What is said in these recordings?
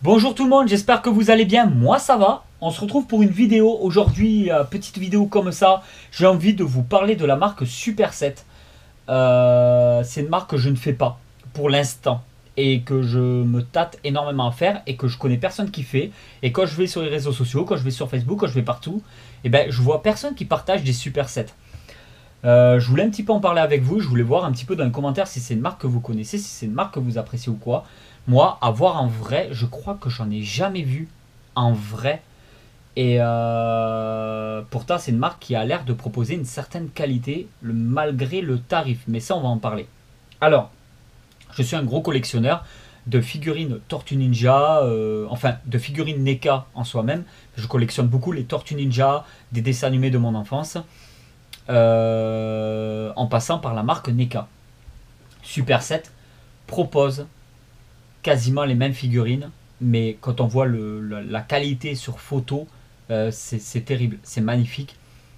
Bonjour tout le monde, j'espère que vous allez bien, moi ça va. On se retrouve pour une vidéo aujourd'hui, petite vidéo comme ça. J'ai envie de vous parler de la marque Super 7. C'est une marque que je ne fais pas pour l'instant et que je me tâte énormément à faire et que je connais personne qui fait. Et quand je vais sur les réseaux sociaux, quand je vais sur Facebook, quand je vais partout, et ben je vois personne qui partage des Super 7. Je voulais un petit peu en parler avec vous. Je voulais voir un petit peu dans les commentaires si c'est une marque que vous connaissez, si c'est une marque que vous appréciez ou quoi. Moi, à voir en vrai, je crois que j'en ai jamais vu en vrai. Et pourtant, c'est une marque qui a l'air de proposer une certaine qualité malgré le tarif. Mais ça, on va en parler. Alors, je suis un gros collectionneur de figurines Tortue Ninja, enfin de figurines NECA en soi-même. Je collectionne beaucoup les Tortues Ninja, des dessins animés de mon enfance, en passant par la marque NECA. Super 7 propose quasiment les mêmes figurines, mais quand on voit la qualité sur photo, c'est terrible, c'est magnifique.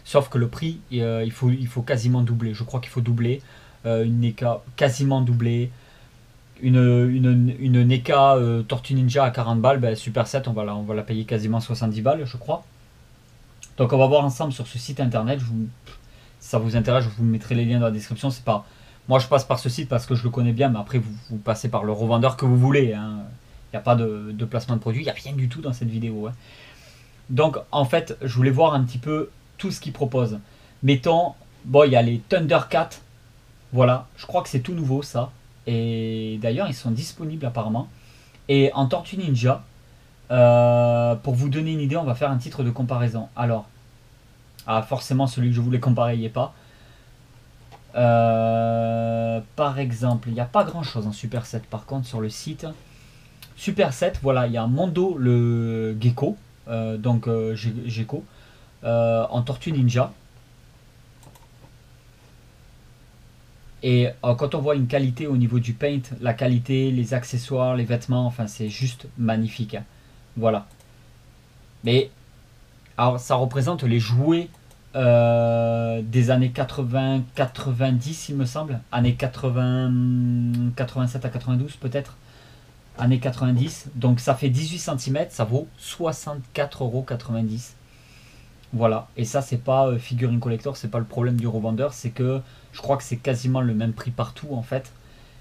Sauf que le prix, il faut quasiment doubler. Je crois qu'il faut doubler. Une NECA quasiment doublée. Une NECA Tortue Ninja à 40 balles, ben, Super 7, on va la payer quasiment 70 balles, je crois. Donc on va voir ensemble sur ce site internet. Si ça vous intéresse, je vous mettrai les liens dans la description. C'est pas, moi je passe par ce site parce que je le connais bien, mais après vous passez par le revendeur que vous voulez, hein. Il n'y a pas de placement de produit, il n'y a rien du tout dans cette vidéo, hein. Donc en fait, je voulais voir un petit peu tout ce qu'ils proposent. Mettons, bon, il y a les Thundercats, voilà, je crois que c'est tout nouveau ça. Et d'ailleurs, ils sont disponibles apparemment. Et en Tortue Ninja, pour vous donner une idée, on va faire un titre de comparaison. Alors, forcément, celui que je voulais comparer, il n'y est pas. Par exemple, il n'y a pas grand chose en Super 7 par contre sur le site. Super 7, voilà, il y a Mondo le Gecko, Gecko, en Tortue Ninja. Et quand on voit une qualité au niveau du paint, la qualité, les accessoires, les vêtements, enfin c'est juste magnifique, hein. Voilà. Mais alors ça représente les jouets des années 80-90 il me semble. Années 80, 87 à 92 peut-être. Années 90. Donc ça fait 18 cm, ça vaut 64,90 €. Voilà, et ça c'est pas figurine collector, c'est pas le problème du revendeur, c'est que je crois que c'est quasiment le même prix partout en fait.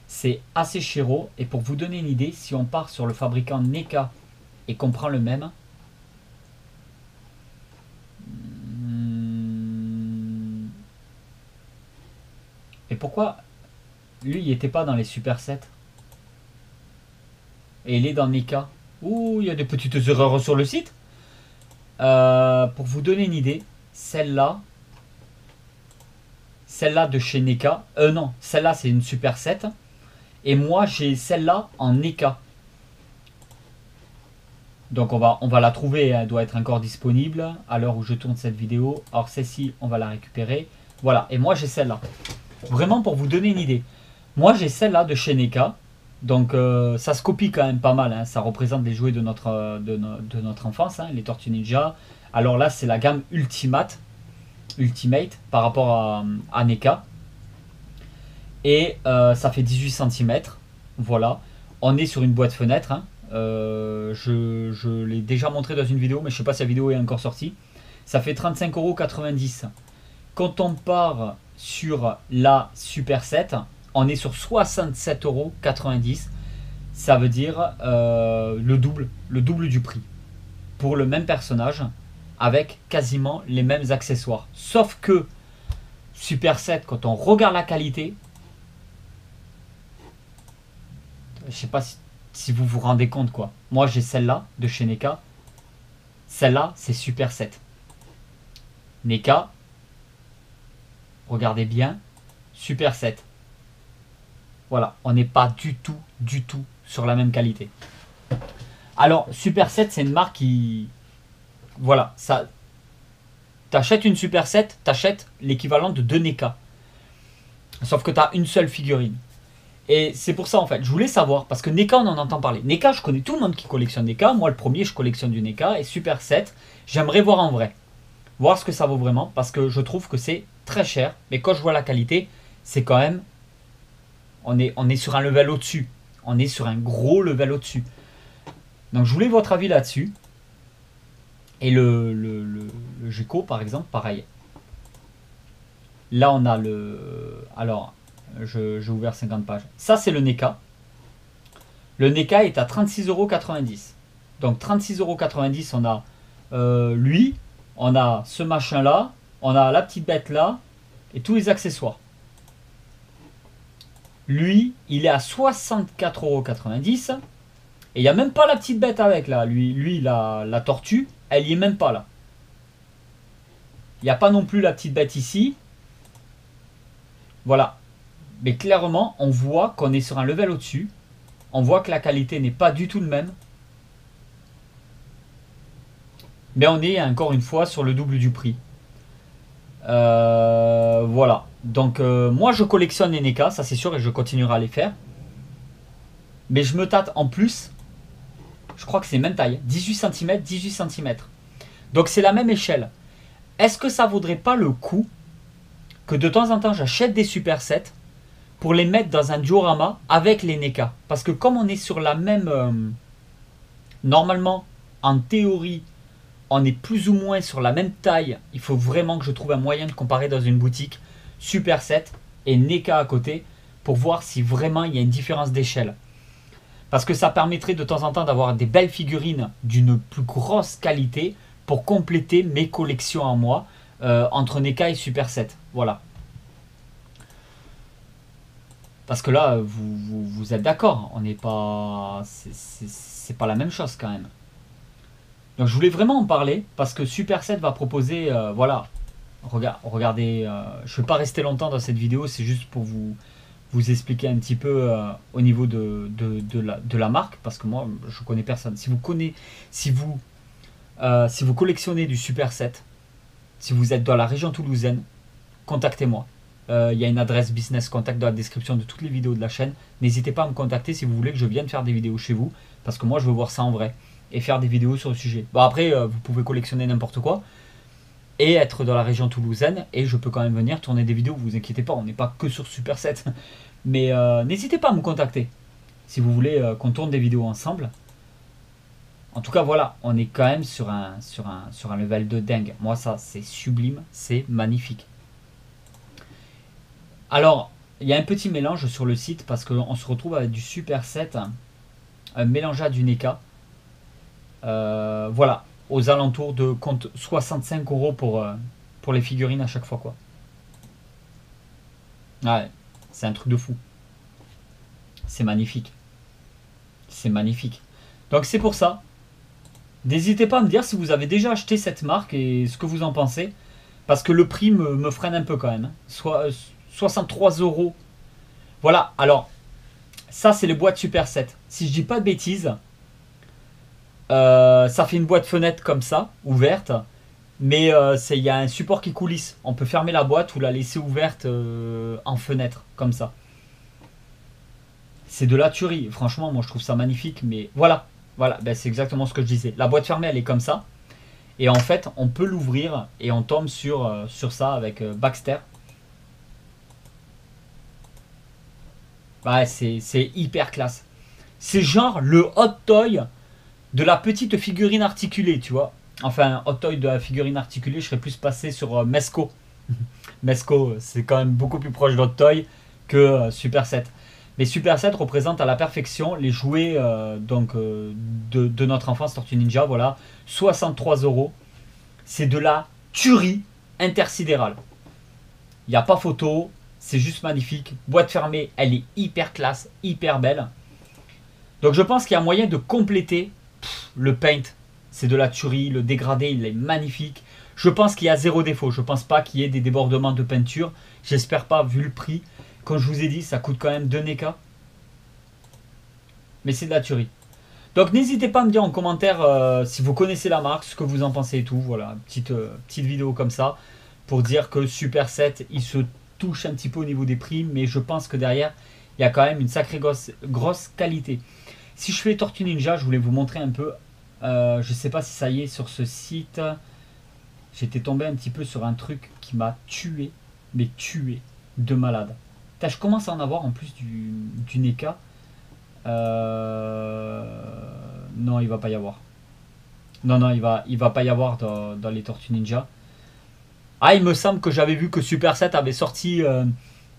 C'est assez chéro, et pour vous donner une idée, si on part sur le fabricant NECA et qu'on prend le même, et pourquoi lui il était pas dans les Super 7 et il est dans NECA? Ouh, il y a des petites erreurs sur le site. Pour vous donner une idée, celle-là de chez NECA, non, celle-là c'est une Super 7, et moi j'ai celle-là en NECA. Donc on va la trouver, elle doit être encore disponible à l'heure où je tourne cette vidéo. Alors celle-ci, on va la récupérer. Voilà, et moi j'ai celle-là. Vraiment pour vous donner une idée. Moi j'ai celle-là de chez NECA. Donc ça se copie quand même pas mal, hein. Ça représente les jouets de notre enfance, hein, les Tortues Ninja. Alors là c'est la gamme Ultimate par rapport à NECA. Et ça fait 18 cm. Voilà. On est sur une boîte fenêtre, hein. Je l'ai déjà montré dans une vidéo, mais je ne sais pas si la vidéo est encore sortie. Ça fait 35,90 €. Quand on part sur la Super 7, on est sur 67,90 €. Ça veut dire le double du prix. Pour le même personnage, avec quasiment les mêmes accessoires. Sauf que Super 7, quand on regarde la qualité, je sais pas si vous vous rendez compte quoi. Moi j'ai celle-là de chez NECA. Celle-là c'est Super 7. NECA, regardez bien, Super 7. Voilà, on n'est pas du tout sur la même qualité. Alors Super 7 c'est une marque qui... Voilà, ça... T'achètes une Super 7, t'achètes l'équivalent de 2 NECA. Sauf que t'as une seule figurine. Et c'est pour ça en fait, je voulais savoir, parce que NECA on en entend parler. NECA, je connais tout le monde qui collectionne NECA. Moi le premier, je collectionne du NECA. Et Super 7, j'aimerais voir en vrai. Voir ce que ça vaut vraiment, parce que je trouve que c'est très cher. Mais quand je vois la qualité, c'est quand même... On est sur un level au-dessus. On est sur un gros level au-dessus. Donc je voulais votre avis là-dessus. Et le Geco, par exemple, pareil. Là, on a le... Alors, j'ai ouvert 50 pages. Ça, c'est le NECA. Le NECA est à 36,90 €. Donc 36,90 €, on a lui, on a ce machin-là, on a la petite bête là, et tous les accessoires. Lui, il est à 64,90 €. Et il n'y a même pas la petite bête avec là. Lui la tortue, elle y est même pas là. Il n'y a pas non plus la petite bête ici. Voilà. Mais clairement, on voit qu'on est sur un level au-dessus. On voit que la qualité n'est pas du tout le même. Mais on est encore une fois sur le double du prix. Voilà. Donc moi je collectionne les NECA, ça c'est sûr, et je continuerai à les faire. Mais je me tâte en plus. Je crois que c'est même taille. 18 cm, 18 cm. Donc c'est la même échelle. Est-ce que ça vaudrait pas le coup que de temps en temps j'achète des supersets pour les mettre dans un diorama avec les NECA? Parce que comme on est sur la même... normalement, en théorie, on est plus ou moins sur la même taille. Il faut vraiment que je trouve un moyen de comparer dans une boutique superset et NECA à côté pour voir si vraiment il y a une différence d'échelle. Parce que ça permettrait de temps en temps d'avoir des belles figurines d'une plus grosse qualité pour compléter mes collections à moi entre NECA et superset. Voilà. Parce que là, vous êtes d'accord, on n'est pas... c'est pas la même chose quand même. Donc je voulais vraiment en parler parce que Superset va proposer... voilà, regardez, je ne vais pas rester longtemps dans cette vidéo, c'est juste pour vous expliquer un petit peu au niveau de la marque, parce que moi je connais personne. Si vous collectionnez du Superset, si vous êtes dans la région toulousaine, contactez-moi. Il y a une adresse business contact dans la description de toutes les vidéos de la chaîne. N'hésitez pas à me contacter si vous voulez que je vienne faire des vidéos chez vous, parce que moi je veux voir ça en vrai et faire des vidéos sur le sujet. Bon après vous pouvez collectionner n'importe quoi et être dans la région toulousaine, et je peux quand même venir tourner des vidéos, vous inquiétez pas, on n'est pas que sur Superset. Mais n'hésitez pas à me contacter si vous voulez qu'on tourne des vidéos ensemble. En tout cas voilà, on est quand même sur un level de dingue. Moi ça c'est sublime, c'est magnifique. Alors il y a un petit mélange sur le site parce qu'on se retrouve avec du Superset mélangé à du NECA. Voilà, aux alentours de compte 65 € pour les figurines à chaque fois quoi. Ouais, c'est un truc de fou. C'est magnifique. C'est magnifique. Donc c'est pour ça. N'hésitez pas à me dire si vous avez déjà acheté cette marque et ce que vous en pensez. Parce que le prix me freine un peu quand même. Soit 63 €. Voilà, alors, ça c'est les boîtes Superset. Si je dis pas de bêtises, ça fait une boîte fenêtre comme ça, ouverte. Mais il y a un support qui coulisse. On peut fermer la boîte ou la laisser ouverte en fenêtre, comme ça. C'est de la tuerie. Franchement, moi je trouve ça magnifique. Mais voilà, voilà, ben, c'est exactement ce que je disais. La boîte fermée, elle est comme ça. Et en fait, on peut l'ouvrir et on tombe sur ça avec Baxter. Ouais, c'est hyper classe. C'est genre le hot toy de la petite figurine articulée, tu vois. Enfin, hot toy de la figurine articulée, je serais plus passé sur Mesco. Mesco, c'est quand même beaucoup plus proche d'hot toy que Superset. Mais Superset représente à la perfection les jouets de notre enfance Tortue Ninja. Voilà, 63 €. C'est de la tuerie intersidérale. Il n'y a pas photo, c'est juste magnifique. Boîte fermée, elle est hyper classe, hyper belle. Donc je pense qu'il y a moyen de compléter le paint. C'est de la tuerie, le dégradé, il est magnifique. Je pense qu'il y a zéro défaut. Je pense pas qu'il y ait des débordements de peinture. J'espère pas, vu le prix. Comme je vous ai dit, ça coûte quand même 2 NECA. Mais c'est de la tuerie. Donc n'hésitez pas à me dire en commentaire si vous connaissez la marque, ce que vous en pensez et tout. Voilà, petite vidéo comme ça pour dire que Superset, il se touche un petit peu au niveau des prix, mais je pense que derrière, il y a quand même une sacrée grosse qualité. Si je fais Tortue Ninja, je voulais vous montrer un peu. Je sais pas si ça y est sur ce site. J'étais tombé un petit peu sur un truc qui m'a tué, mais tué de malade. Putain, je commence à en avoir en plus du NECA. Non, il va pas y avoir. Non, non, il va pas y avoir dans les Tortues Ninja. Ah, il me semble que j'avais vu que Super 7 avait sorti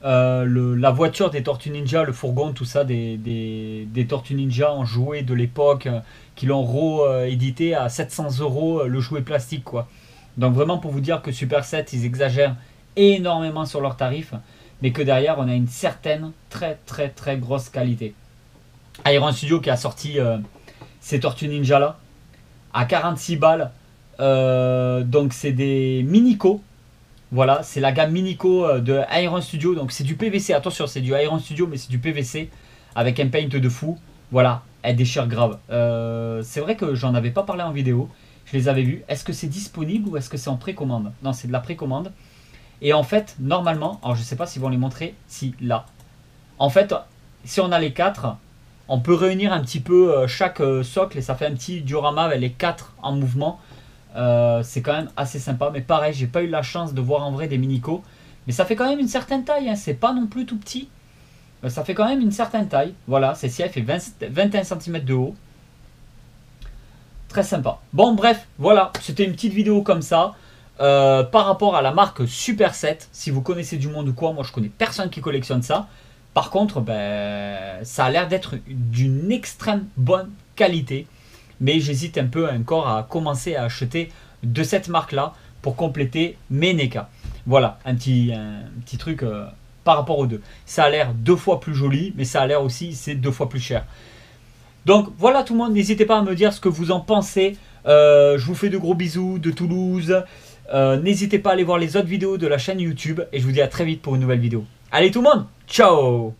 la voiture des Tortues Ninja, le fourgon, tout ça, des Tortues Ninja en jouet de l'époque, qui l'ont réédité à 700 euros le jouet plastique, quoi. Donc vraiment pour vous dire que Super 7, ils exagèrent énormément sur leurs tarifs, mais que derrière, on a une certaine très très très grosse qualité. Iron Studio qui a sorti ces Tortues Ninja là, à 46 balles. Donc c'est des Minico. Voilà, c'est la gamme Minico de Iron Studio. Donc c'est du PVC, attention, c'est du Iron Studio, mais c'est du PVC avec un paint de fou. Voilà, elle déchire grave. C'est vrai que j'en avais pas parlé en vidéo. Je les avais vus. Est-ce que c'est disponible ou est-ce que c'est en précommande? Non, c'est de la précommande. Et en fait, normalement, alors je sais pas s'ils vont les montrer. Si, là. En fait, si on a les 4, on peut réunir un petit peu chaque socle et ça fait un petit diorama avec les 4 en mouvement. C'est quand même assez sympa, mais pareil, j'ai pas eu la chance de voir en vrai des Minico, mais ça fait quand même une certaine taille, hein. C'est pas non plus tout petit, ça fait quand même une certaine taille. Voilà, celle-ci elle fait 21 cm de haut, très sympa. Bon bref, voilà, c'était une petite vidéo comme ça par rapport à la marque Super 7. Si vous connaissez du monde ou quoi, moi je connais personne qui collectionne ça. Par contre, ben, ça a l'air d'être d'une extrême bonne qualité. Mais j'hésite un peu encore à commencer à acheter de cette marque-là pour compléter mes NECA. Voilà, un petit truc par rapport aux deux. Ça a l'air 2 fois plus joli, mais ça a l'air aussi, c'est 2 fois plus cher. Donc voilà tout le monde, n'hésitez pas à me dire ce que vous en pensez. Je vous fais de gros bisous de Toulouse. N'hésitez pas à aller voir les autres vidéos de la chaîne YouTube. Et je vous dis à très vite pour une nouvelle vidéo. Allez tout le monde, ciao!